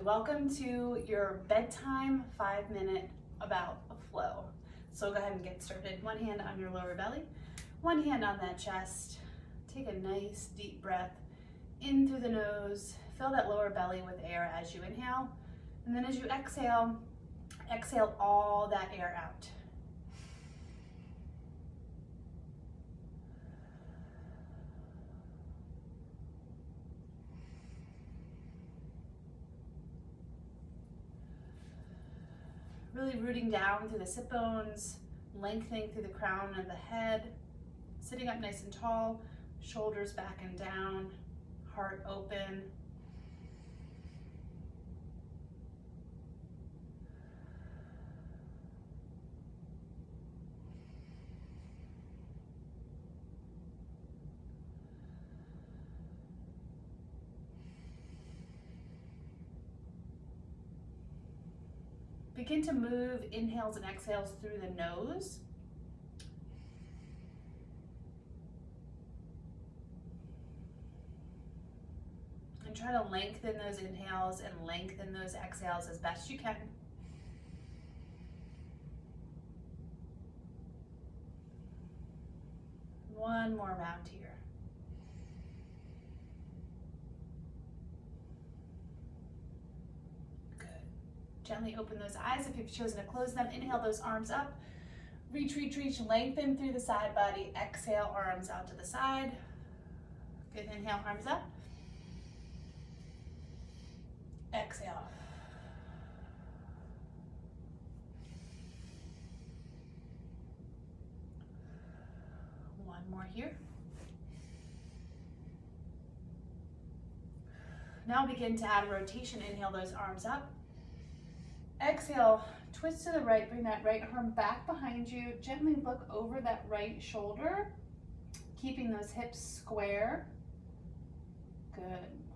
welcome to your bedtime 5-minute about a flow. So go ahead and get started. One hand on your lower belly, one hand on that chest. Take a nice deep breath in through the nose. Fill that lower belly with air as you inhale. And then as you exhale, exhale all that air out. Really rooting down through the sit bones, lengthening through the crown of the head, sitting up nice and tall, shoulders back and down, heart open. Begin to move inhales and exhales through the nose. And try to lengthen those inhales and lengthen those exhales as best you can. One more round here. Gently open those eyes if you've chosen to close them. Inhale those arms up. Reach, reach, reach. Lengthen through the side body. Exhale, arms out to the side. Good. Inhale, arms up. Exhale. One more here. Now begin to add rotation. Inhale those arms up. Exhale, twist to the right, bring that right arm back behind you. Gently look over that right shoulder, keeping those hips square. Good.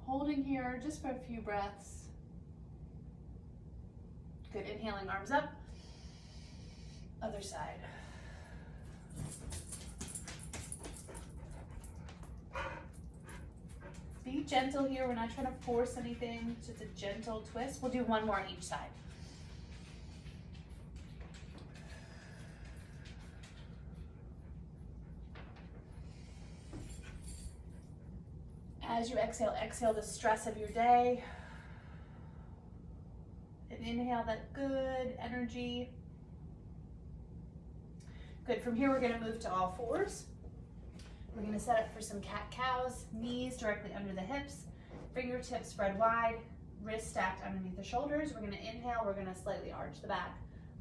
Holding here just for a few breaths. Good. Inhaling, arms up. Other side. Be gentle here. We're not trying to force anything. It's just a gentle twist. We'll do one more on each side. As you exhale, exhale the stress of your day. And inhale that good energy. Good. From here, we're going to move to all fours. We're going to set up for some cat-cows. Knees directly under the hips. Fingertips spread wide. Wrists stacked underneath the shoulders. We're going to inhale. We're going to slightly arch the back.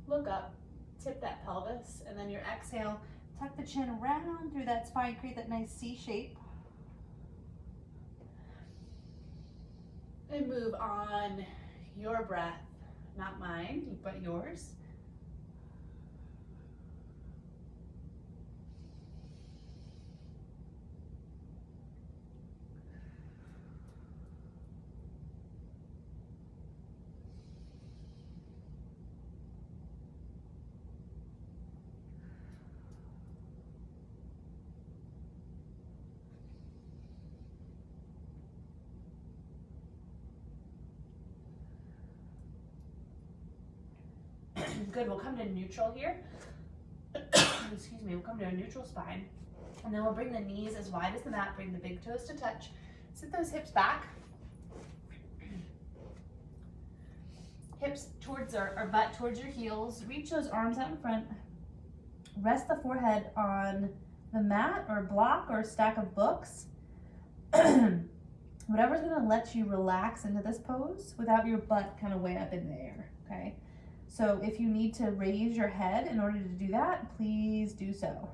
Look up. Tip that pelvis. And then your exhale, tuck the chin around through that spine. Create that nice C shape. And move on your breath, not mine, but yours. Good, we'll come to neutral here. Excuse me, we'll come to a neutral spine. And then we'll bring the knees as wide as the mat, bring the big toes to touch. Sit those hips back. Hips towards our butt, towards your heels. Reach those arms out in front. Rest the forehead on the mat or block or stack of books. Whatever's gonna let you relax into this pose without your butt kind of way up in the air, okay? So if you need to raise your head in order to do that, please do so.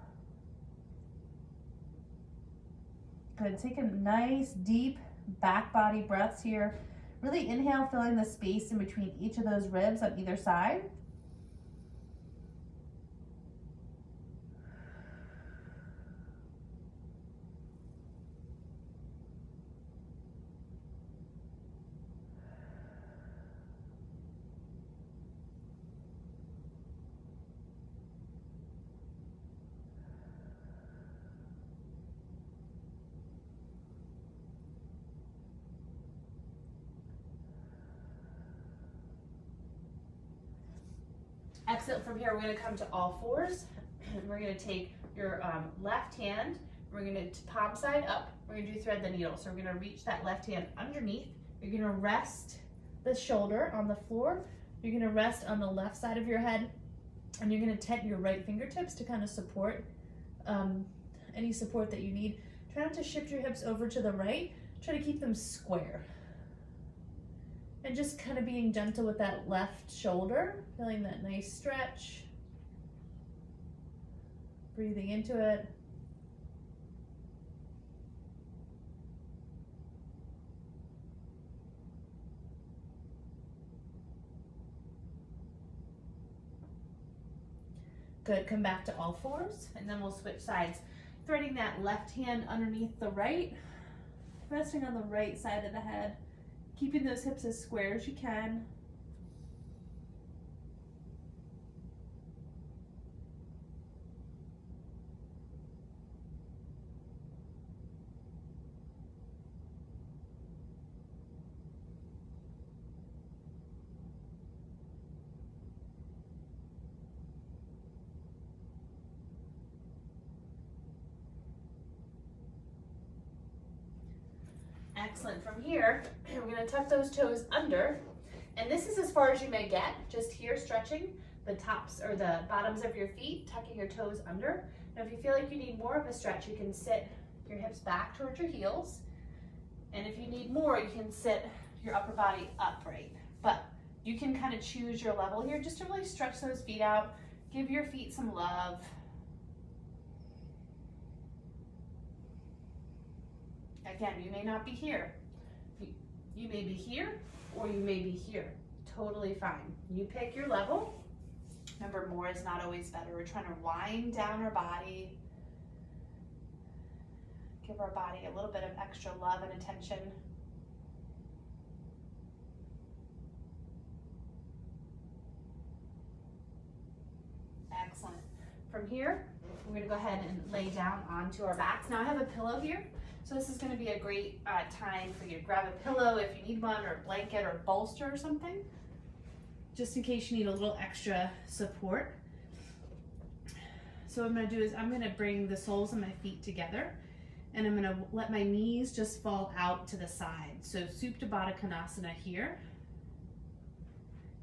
Good, take a nice deep back body breaths here. Really inhale, filling the space in between each of those ribs on either side. Excellent. From here, we're going to come to all fours. We're going to take your left hand, we're going to palm side up, we're going to do thread the needle. So we're going to reach that left hand underneath. You're going to rest the shoulder on the floor. You're going to rest on the left side of your head, and you're going to tent your right fingertips to kind of support any support that you need. Try not to shift your hips over to the right. Try to keep them square. And just kind of being gentle with that left shoulder, feeling that nice stretch. Breathing into it. Good, come back to all fours, and then we'll switch sides. Threading that left hand underneath the right, resting on the right side of the head, keeping those hips as square as you can. Excellent. From here, we're going to tuck those toes under, and this is as far as you may get, just here stretching the tops or the bottoms of your feet, tucking your toes under. Now if you feel like you need more of a stretch, you can sit your hips back towards your heels, and if you need more, you can sit your upper body upright. But you can kind of choose your level here just to really stretch those feet out, give your feet some love. Again, you may not be here. You may be here, or you may be here. Totally fine. You pick your level. Remember, more is not always better. We're trying to wind down our body. Give our body a little bit of extra love and attention. Excellent. From here, we're going to go ahead and lay down onto our backs. Now I have a pillow here. So this is going to be a great time for you to grab a pillow if you need one, or a blanket or a bolster or something, just in case you need a little extra support. So what I'm going to do is I'm going to bring the soles of my feet together, and I'm going to let my knees just fall out to the side. So Supta Baddha Konasana here.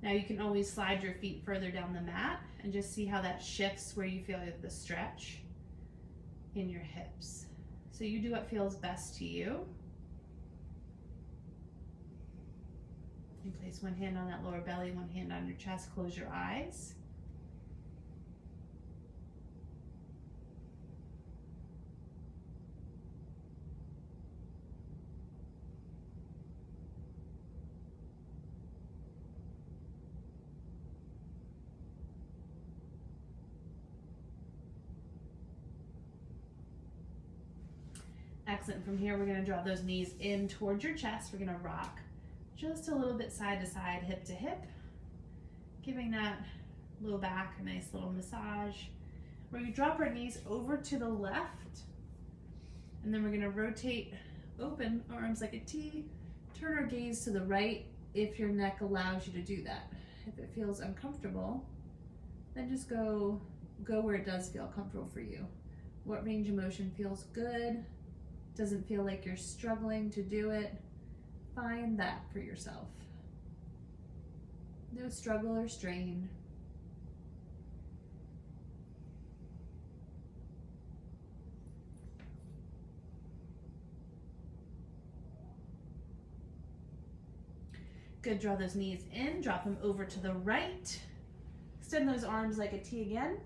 Now you can always slide your feet further down the mat and just see how that shifts where you feel the stretch in your hips. So you do what feels best to you. You place one hand on that lower belly, one hand on your chest, close your eyes. Excellent. From here, we're going to draw those knees in towards your chest. We're going to rock just a little bit side to side, hip to hip, giving that low back a nice little massage. We're going to drop our knees over to the left, and then we're going to rotate, open arms like a T, turn our gaze to the right if your neck allows you to do that. If it feels uncomfortable, then just go where it does feel comfortable for you. What range of motion feels good? Doesn't feel like you're struggling to do it? Find that for yourself. No struggle or strain. Good, draw those knees in, drop them over to the right. Extend those arms like a T again.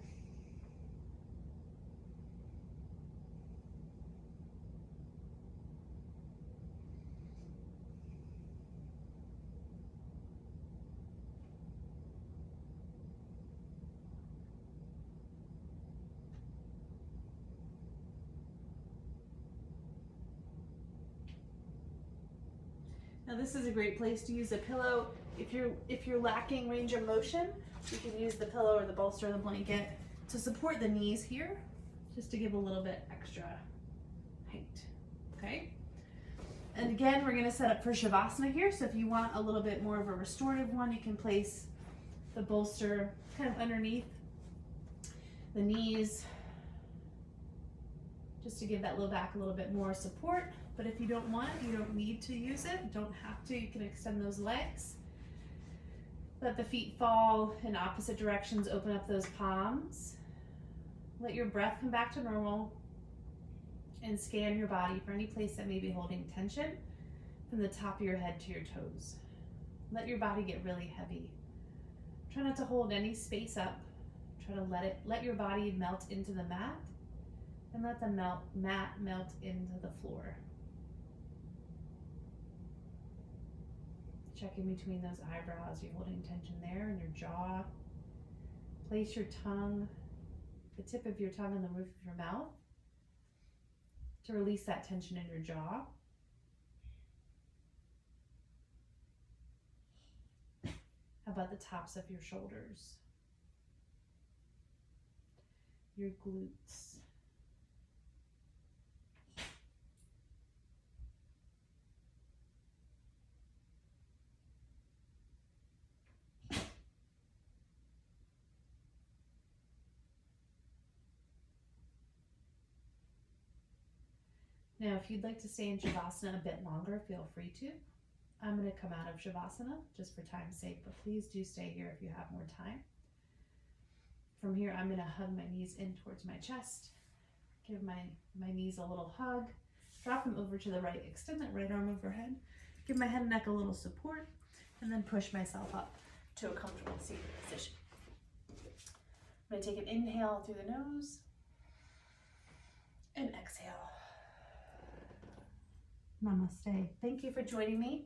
Now this is a great place to use a pillow. If you're lacking range of motion, you can use the pillow or the bolster or the blanket to support the knees here, just to give a little bit extra height, okay? And again, we're gonna set up for Shavasana here, so if you want a little bit more of a restorative one, you can place the bolster kind of underneath the knees, just to give that low back a little bit more support. But if you don't want it, you don't need to use it, don't have to, you can extend those legs. Let the feet fall in opposite directions, open up those palms. Let your breath come back to normal and scan your body for any place that may be holding tension from the top of your head to your toes. Let your body get really heavy. Try not to hold any space up. Try to let your body melt into the mat and let the mat melt into the floor. Check in between those eyebrows. You're holding tension there in your jaw. Place your tongue, the tip of your tongue on the roof of your mouth to release that tension in your jaw. How about the tops of your shoulders? Your glutes. Now, if you'd like to stay in Shavasana a bit longer, feel free to. I'm going to come out of Shavasana just for time's sake, but please do stay here if you have more time. From here, I'm going to hug my knees in towards my chest, give my knees a little hug, drop them over to the right, extend that right arm overhead, give my head and neck a little support, and then push myself up to a comfortable seated position. I'm going to take an inhale through the nose and exhale. Namaste. Thank you for joining me.